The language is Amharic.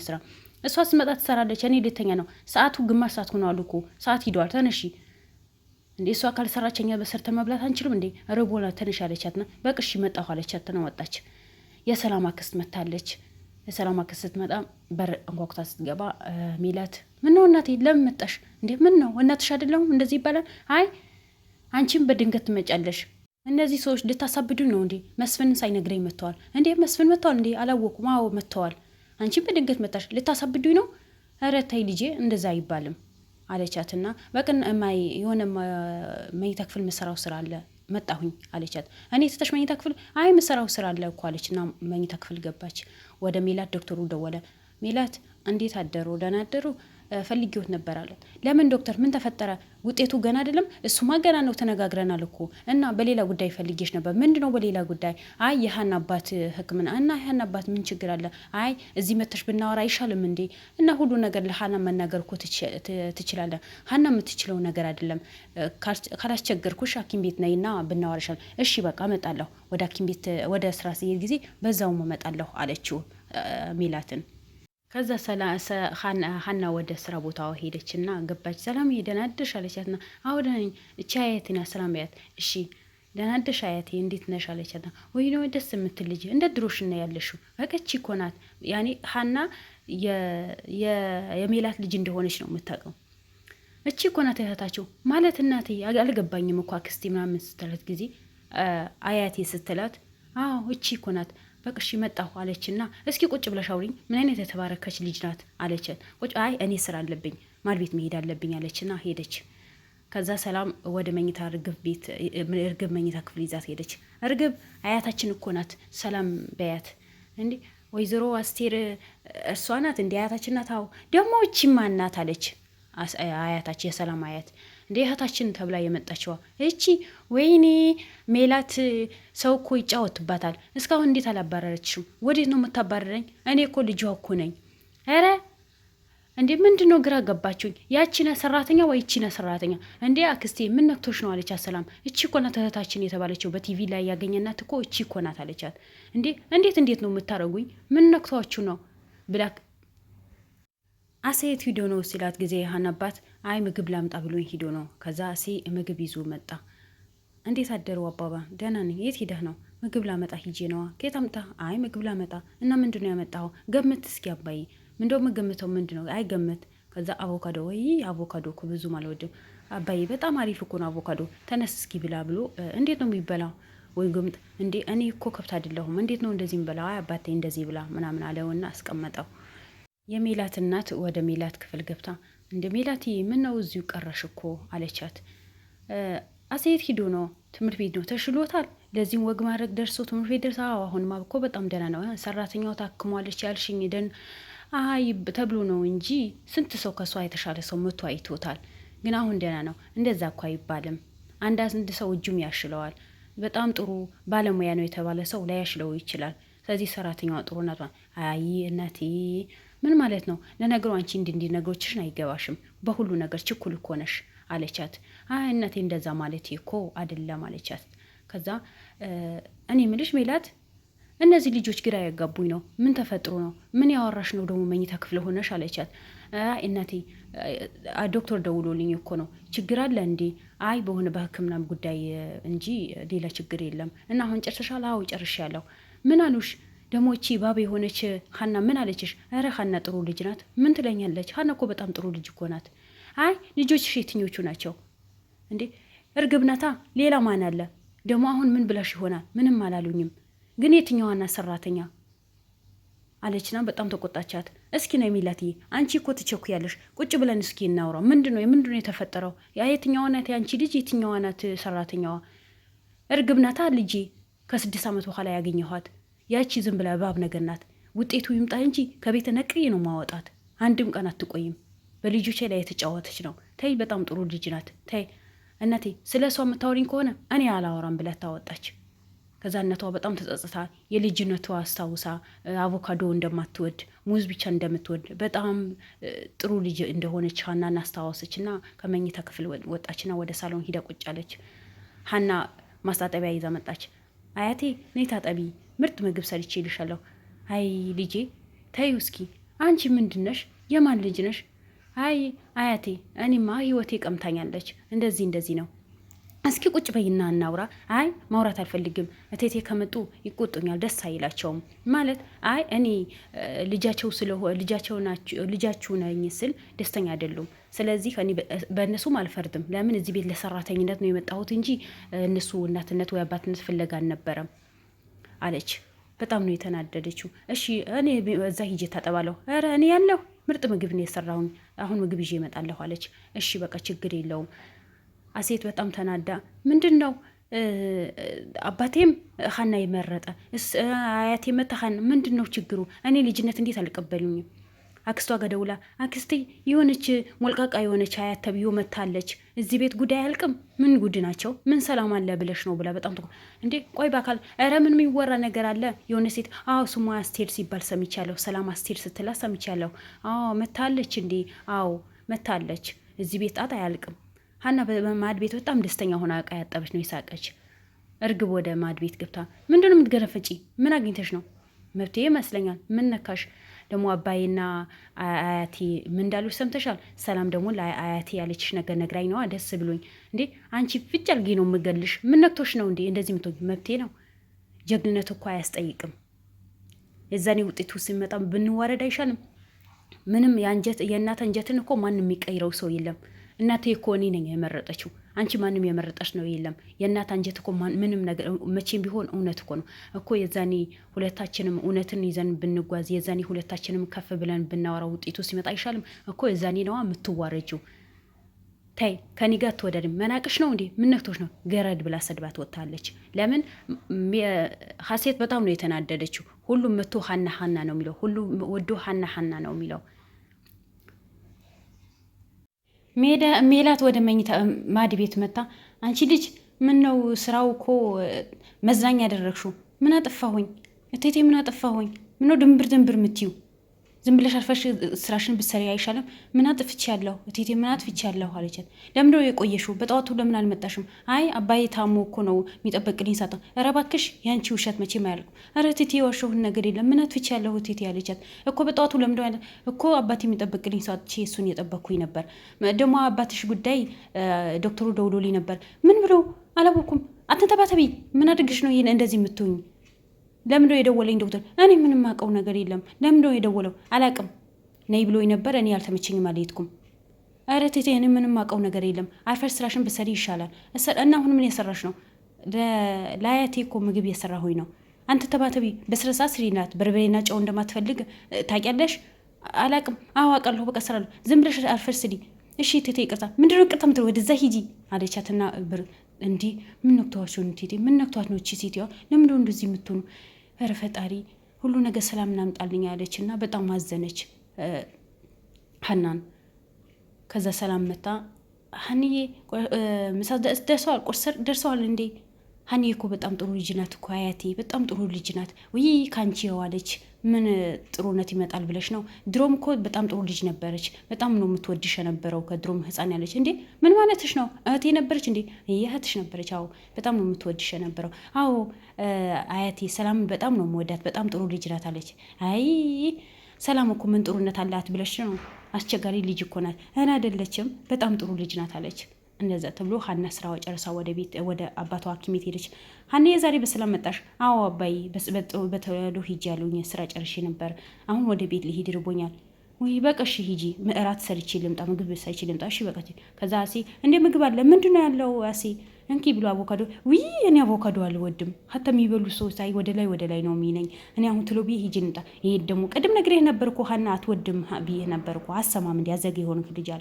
ስራ እሷ ስትመጣ ትሰራለች። እኔ ልተኛ ነው። ሰዓቱ ግማሽ ሰዓት ሆኗል እኮ ሰዓት ሂዷል። ተነሺ እንዴ እሷ ካልሰራቸኛ በሰርተን መብላት አንችልም እንዴ? ርቦና ተነሽ አለቻትና በቅሽ መጣሁ አለቻት። ወጣች። የሰላም አክስት መታለች። የሰላም አክስት ስትመጣ በር አንኳኩታ ስትገባ ሜላት ምን ነው እናቴ ለምን መጣሽ እንዴ? ምን ነው እናትሽ አይደለም እንደዚህ ይባላል? አይ አንቺም በድንገት ትመጫለሽ። እነዚህ ሰዎች ልታሳብዱ ነው እንዴ? መስፍንን ሳይነግረኝ መጥተዋል። እንዴ መስፍን መጥተዋል እንዴ? አላወኩም። አዎ መጥተዋል። አንቺም በድንገት መጣሽ ልታሳብዱኝ ነው? ኧረ ተይ ልጄ እንደዛ አይባልም አለቻትና በቅን የሆነ መኝታ ክፍል መሰራው ስራ አለ መጣሁኝ አለቻት። እኔ ስተሽ መኝታ ክፍል አይ መሰራው ስራ አለ እኮ አለችና መኝታ ክፍል ገባች። ወደ ሜላት ዶክተሩ ደወለ። ሜላት እንዴት አደሩ? ደህና አደሩ? ፈልጊዎት ነበር አለ። ለምን ዶክተር ምን ተፈጠረ? ውጤቱ ገና አይደለም? እሱማ ገና ነው ተነጋግረናል እኮ እና በሌላ ጉዳይ ፈልጌሽ ነበር። ምንድነው በሌላ ጉዳይ? አይ የሀና አባት ህክምና እና የሀና አባት ምን ችግር አለ? አይ እዚህ መተሽ ብናወራ አይሻልም እንዴ? እና ሁሉ ነገር ለሀና መናገር እኮ ትችላለህ። ሀና የምትችለው ነገር አይደለም። ካላስቸገርኩሽ ሐኪም ቤት ነይና ብናወራ ይሻላል። እሺ በቃ እመጣለሁ። ወደ ሐኪም ቤት ወደ ስራ ሲሄድ ጊዜ በዛውም እመጣለሁ አለችው ሜላትን። ከዛ ሀና ወደ ስራ ቦታዋ ሄደችና ገባች። ሰላም ደህና አደርሽ አለቻትና አዎ ደህና ነኝ። እቺ አያቴና ሰላም ያት እሺ ደህና አደርሽ አያቴ እንዴት ነሽ አለቻትና ወይ ነው ደስ የምትል ልጅ እንደ ድሮሽ እና ያለሽው በቀቺ እኮ ናት። ያኔ ሀና የሜላት ልጅ እንደሆነች ነው የምታውቀው። እቺ እኮ ናት እህታቸው ማለት እናቴ አልገባኝም እኮ አክስቴ ምናምን ስትላት ጊዜ አያቴ ስትላት አዎ እቺ እኮ ናት። በቅሽ መጣሁ አለችና እስኪ ቁጭ ብለሽ አውሪኝ ምን አይነት የተባረከች ልጅ ናት አለቻት። ቁጭ አይ እኔ ስራ አለብኝ ማልቤት መሄድ አለብኝ አለችና ሄደች። ከዛ ሰላም ወደ መኝታ እርግብ መኝታ ክፍል ይዛት ሄደች። እርግብ አያታችን እኮ ናት ሰላም በያት። እንዴ ወይዘሮ አስቴር እሷ ናት እንዴ አያታችን ናት? አዎ ደግሞ እቺ ማን ናት አለች አያታችን የሰላም አያት። እንዴ እህታችን ተብላ የመጣችዋ እቺ ወይኔ ሜላት ሰው እኮ ይጫወትባታል። እስካሁን እንዴት አላባረረችሽም? ወዴት ነው የምታባረረኝ? እኔ እኮ ልጇ እኮ ነኝ። ኧረ እንዴ ምንድነው ግራ ገባችሁኝ። ያቺነ ሰራተኛ ወይ እቺነ ሰራተኛ? እንዴ አክስቴ ምን ነክቶሽ ነው አለቻት ሰላም። እቺ እኮ ናት እህታችን የተባለችው በቲቪ ላይ ያገኘናት እኮ እቺ እኮ ናት አለቻት። እንዴ እንዴት ነው የምታረጉኝ? ምን ነክቷችሁ ነው ብላ አሴት ሂዶ ነው ሲላት ጊዜ ሀናባት አይ ምግብ ላምጣ ብሎኝ ሂዶ ነው። ከዛ አሴ ምግብ ይዞ መጣ። እንዴት አደሩ አባባ? ደህና ነኝ። የት ሂደህ ነው? ምግብ ላመጣ ሂጄ ነዋ። ከየት አምጣ? አይ ምግብ ላመጣ። እና ምንድነው ያመጣኸው? ገምት እስኪ አባዬ። ምንድነው የምገምተው? ምንድነው? አይ ገምት። ከዛ አቮካዶ። ወይ አቮካዶ እኮ ብዙም አልወድም አባዬ። በጣም አሪፍ እኮ ነው አቮካዶ። ተነስ እስኪ ብላ ብሎ እንዴት ነው የሚበላው? ወይ ግምት። እንዴ እኔ እኮ ከብት አይደለሁም እንዴት ነው እንደዚህ የሚበላው? አይ አባቴ እንደዚህ ብላ ምናምን አለውና አስቀመጠው። የሜላት እናት ወደ ሜላት ክፍል ገብታ እንደ ሜላት ምን ነው እዚሁ ቀረሽ እኮ አለቻት። አሴት ሂዶ ነው ትምህርት ቤት ነው ተሽሎታል። ለዚህም ወግ ማድረግ ደርሶ ትምህርት ቤት ደርሳ አሁንማ እኮ በጣም ደህና ነው። ሰራተኛው ታክሟለች ያልሽኝ ደን አይ ተብሎ ነው እንጂ ስንት ሰው ከሷ የተሻለ ሰው መቶ አይቶታል። ግን አሁን ደህና ነው። እንደዛ እኮ አይባልም። አንድ ሰው እጁም ያሽለዋል። በጣም ጥሩ ባለሙያ ነው የተባለ ሰው ላያሽለው ይችላል። ስለዚህ ሰራተኛዋ ጥሩ ናት። አይ እናቴ ምን ማለት ነው? ለነገሩ አንቺ እንዲህ ነገሮችሽን አይገባሽም። በሁሉ ነገር ችኩል እኮ ነሽ አለቻት። አይ እናቴ እንደዛ ማለት እኮ አይደለም አለቻት። ከዛ እኔ ምልሽ ሜላት እነዚህ ልጆች ግራ ያጋቡኝ ነው። ምን ተፈጥሮ ነው? ምን ያወራሽ ነው ደግሞ መኝታ ክፍል ሆነሽ አለቻት። አይ እናቴ ዶክተር ደውሎልኝ እኮ ነው። ችግር አለ እንዴ? አይ በሆነ በሕክምና ጉዳይ እንጂ ሌላ ችግር የለም። እና አሁን ጨርሰሻል? አዎ ጨርሻለሁ። ምን አሉሽ? ደግሞ እቺ ባባ የሆነች ሀና ምን አለችሽ? ኧረ ሀና ጥሩ ልጅ ናት። ምን ትለኛለች? ሀና እኮ በጣም ጥሩ ልጅ እኮ ናት። አይ ልጆችሽ የትኞቹ ናቸው እንዴ? እርግብ ናታ። ሌላ ማን አለ ደግሞ? አሁን ምን ብላሽ ይሆናል? ምንም አላሉኝም። ግን የትኛዋና ሰራተኛ አለችና በጣም ተቆጣቻት። እስኪ ነው የሚላትዬ አንቺ እኮ ትቸኩያለሽ። ቁጭ ብለን እስኪ እናውራ። ምንድነው የተፈጠረው? ያ የትኛዋ ናት ያንቺ ልጅ? የትኛዋ ናት ሰራተኛዋ? እርግብ ናታ ልጄ። ከ6 ዓመት በኋላ ያገኘኋት ያቺ ዝም ብላ እባብ ነገር ናት። ውጤቱ ይምጣ እንጂ ከቤተ ነቅዬ ነው ማወጣት። አንድም ቀን አትቆይም። በልጆቼ ላይ የተጫወተች ነው። ተይ በጣም ጥሩ ልጅ ናት። ተይ እናቴ ስለ እሷ የምታወሪኝ ከሆነ እኔ አላወራም ብላ ታወጣች። ከዛ እናቷ በጣም ተጸጽታ የልጅነቷ አስታውሳ አቮካዶ እንደማትወድ ሙዝ ብቻ እንደምትወድ በጣም ጥሩ ልጅ እንደሆነች ሀናን አስታወሰችና ከመኝታ ክፍል ወጣችና ወደ ሳሎን ሂዳ ቁጭ አለች። ሀና ማስታጠቢያ ይዛ መጣች። አያቴ ነይ ታጠቢ፣ ምርጥ ምግብ ሰርቼ ይልሻለሁ። አይ ልጄ ተይው እስኪ አንቺ ምንድነሽ? የማን ልጅ ነሽ? አይ አያቴ፣ እኔማ ህይወቴ ቀምታኛለች። እንደዚህ ነው። እስኪ ቁጭ በይና እናውራ። አይ ማውራት አልፈልግም፣ እቴቴ ከመጡ ይቆጡኛል፣ ደስ አይላቸውም። ማለት አይ እኔ ልጃችሁ ነኝ ስል ደስተኛ አይደሉም። ስለዚህ እኔ በእነሱም አልፈርድም። ለምን እዚህ ቤት ለሰራተኝነት ነው የመጣሁት እንጂ እነሱ እናትነት ወይ አባትነት ፍለጋ አልነበረም አለች። በጣም ነው የተናደደችው። እሺ እኔ እዛ ሂጄ ታጠባለሁ። ኧረ እኔ ያለሁ ምርጥ ምግብ ነው የሰራሁኝ፣ አሁን ምግብ ይዤ እመጣለሁ አለች። እሺ በቃ ችግር የለውም። አሴት በጣም ተናዳ ምንድን ነው አባቴም ሀና የመረጠ አያቴ መታ ሀና ምንድን ነው ችግሩ? እኔ ልጅነት እንዴት አልቀበሉኝም? አክስቷ ጋር ደውላ አክስቴ የሆነች ሞልቃቃ የሆነች አያት ተብዮ መታለች፣ እዚህ ቤት ጉዳይ አያልቅም። ምን ጉድ ናቸው? ምን ሰላም አለ ብለሽ ነው ብላ በጣም እንዴ ቆይ በአካል ኧረ ምን የሚወራ ነገር አለ? የሆነ ሴት አዎ ስሟ አስቴር ሲባል ሰምቻለሁ፣ ሰላም አስቴር ስትላ ሰምቻለሁ። አዎ መታለች እንዴ? አዎ መታለች። እዚህ ቤት ጣት አያልቅም። ሀና በማድ ቤት በጣም ደስተኛ ሆና እቃ ያጠበች ነው የሳቀች። እርግብ ወደ ማድ ቤት ገብታ ምንድነው የምትገረፈጪ? ምን አግኝተሽ ነው? መብቴ ይመስለኛል። ምን ነካሽ? ደግሞ አባዬና አያቴ ምን እንዳሉሽ ሰምተሻል? ሰላም ደግሞ ለአያቴ ያለችሽ ነገር ነግራኝ ነዋ፣ ደስ ብሎኝ። እንዴ አንቺ ፍጭ አልጌ ነው የምገልሽ። ምን ነክቶሽ ነው እንዴ እንደዚህ ምትሆኝ? መብቴ ነው። ጀግንነት እኮ አያስጠይቅም። የዛኔ ውጤቱ ሲመጣ ብንዋረድ አይሻልም? ምንም የእናት አንጀትን እኮ ማንም የሚቀይረው ሰው የለም። እናቴ እኮ እኔ ነኝ የመረጠችው። አንቺ ማንም የመረጠች ነው የለም። የእናት አንጀት እኮ ምንም ነገር መቼም ቢሆን እውነት እኮ ነው እኮ። የዛኔ ሁለታችንም እውነትን ይዘን ብንጓዝ፣ የዛኔ ሁለታችንም ከፍ ብለን ብናወራ ውጤቱ ሲመጣ አይሻልም እኮ? የዛኔ ነዋ የምትዋረጂው። ታይ ከኔ ጋር ትወደድም መናቅሽ ነው እንዴ? ምን ነክቶሽ ነው? ገረድ ብላ ሰድባት ወጥታለች። ለምን ሀሴት በጣም ነው የተናደደችው። ሁሉም መቶ ሀና ሀና ነው የሚለው፣ ሁሉም ወዶ ሀና ሀና ነው የሚለው። ሜላት ወደ መኝታ ማድ ቤት መታ፣ አንቺ ልጅ ምን ነው ስራው እኮ መዝናኛ ያደረግሽው? ምን አጠፋሁኝ እቴቴ? ምን አጠፋሁኝ? ምነው ድንብር ምትዩ? ዝም ብለሽ አርፈሽ ስራሽን ብትሰሪ አይሻልም? ምን አጥፍቼ ያለሁ እቴቴ? ምን አጥፍቼ ያለሁ አለቻት። ለምን ነው የቆየሽው? በጠዋቱ ለምን አልመጣሽም? አይ አባዬ ታሞ እኮ ነው የሚጠበቅልኝ ሳጣ። ኧረ እባክሽ የአንቺ ውሸት መቼም አያልኩም። ኧረ እቴቴ የዋሸሁት ነገር የለም። ምን አጥፍቼ ያለሁ እቴቴ አለቻት። እኮ በጠዋቱ ለምን ያለ እኮ አባቴ የሚጠበቅልኝ ሳጥቼ እሱን የጠበቅኩኝ ነበር። ደግሞ አባትሽ ጉዳይ ዶክተሩ ደውሎልኝ ነበር። ምን ብለው አላወኩም። አትንተባተቢ። ምን አድርግሽ ነው ይሄን እንደዚህ የምትሆኝ? ለምንድነው የደወለኝ ዶክተር? እኔ ምንም አውቀው ነገር የለም። ለምንድነው የደወለው? አላቅም። ነይ ብሎኝ ነበር። እኔ አልተመቸኝም አልሄድኩም። ኧረ እቴቴ እኔ ምንም አውቀው ነገር የለም። አርፈሽ ስራሽን ብትሰሪ ይሻላል። እና አሁን ምን የሰራሽ ነው? ለአያቴ እኮ ምግብ የሰራሁኝ ነው። አንተ ተባተቢ፣ በስነ ስርዓት ስሪ ናት። በርበሬና ጨው እንደማትፈልግ ታውቂያለሽ? አላቅም። አዎ አውቃለሁ። በቃ እሰራለሁ። ዝም ብለሽ አርፈሽ ስሪ። እሺ እቴቴ ይቅርታ። ምንድነው ይቅርታ ምትለው? ወደዛ ሂጂ አለቻትና እንዲህ ምን ነክቷቸው ነው እቴቴ? ምን ነክቷት ነው እቺ ሴትዋ? ለምንድነው እንደዚህ የምትሆኑ? ኧረ ፈጣሪ ሁሉ ነገር ሰላም እናምጣልኝ ያለች እና በጣም ማዘነች ሀናን። ከዛ ሰላም መታ፣ ሀኒዬ ምሳ ደርሰዋል? ቁርስ ደርሰዋል እንዴ? ሀኒዬ እኮ በጣም ጥሩ ልጅ ናት እኮ አያቴ፣ በጣም ጥሩ ልጅ ናት። ውይ ከአንቺ የዋለች ምን ጥሩነት ይመጣል ብለሽ ነው? ድሮም እኮ በጣም ጥሩ ልጅ ነበረች። በጣም ነው የምትወድሽ የነበረው ከድሮም ህፃን ያለች። እንዴ ምን ማለትሽ ነው? እህቴ ነበረች እንዴ? እህትሽ ነበረች። አዎ በጣም ነው የምትወድሽ የነበረው። አዎ አያቴ ሰላም በጣም ነው የምወዳት፣ በጣም ጥሩ ልጅ ናት አለች። አይ ሰላም እኮ ምን ጥሩነት አላት ብለሽ ነው? አስቸጋሪ ልጅ እኮ ናት። አይደለችም፣ በጣም ጥሩ ልጅ ናት አለች። እንደዛ ተብሎ ሀና ስራዋ ጨርሳ ወደ አባቷ ሐኪም ቤት ሄደች። ሀና የዛሬ በሰላም መጣሽ? አዎ አባዬ በተወዶ ሂጂ ያሉኝ ስራ ጨርሼ ነበር። አሁን ወደ ቤት ልሄድ ርቦኛል። ወይ በቃ እሺ ሂጂ፣ እራት ሰርቼ ልምጣ፣ ምግብ ሰርቼ ልምጣ። እሺ በቃ። ከዛ አሴ እንደ ምግብ አለ ምንድን ነው ያለው? አሴ እንኪ ብሎ አቮካዶ። ውይ እኔ አቮካዶ አልወድም። ሀታ የሚበሉ ሰዎች ሳይ ወደ ላይ ነው የሚነኝ። እኔ አሁን ትሎ ብዬ ሂጂ ልምጣ። ይሄ ደግሞ ቅድም ነግሬህ ነበር እኮ ሀና አትወድም ብዬ ነበር እኮ። አሰማም እንዲ ያዘገ የሆነ ልጅ አለው።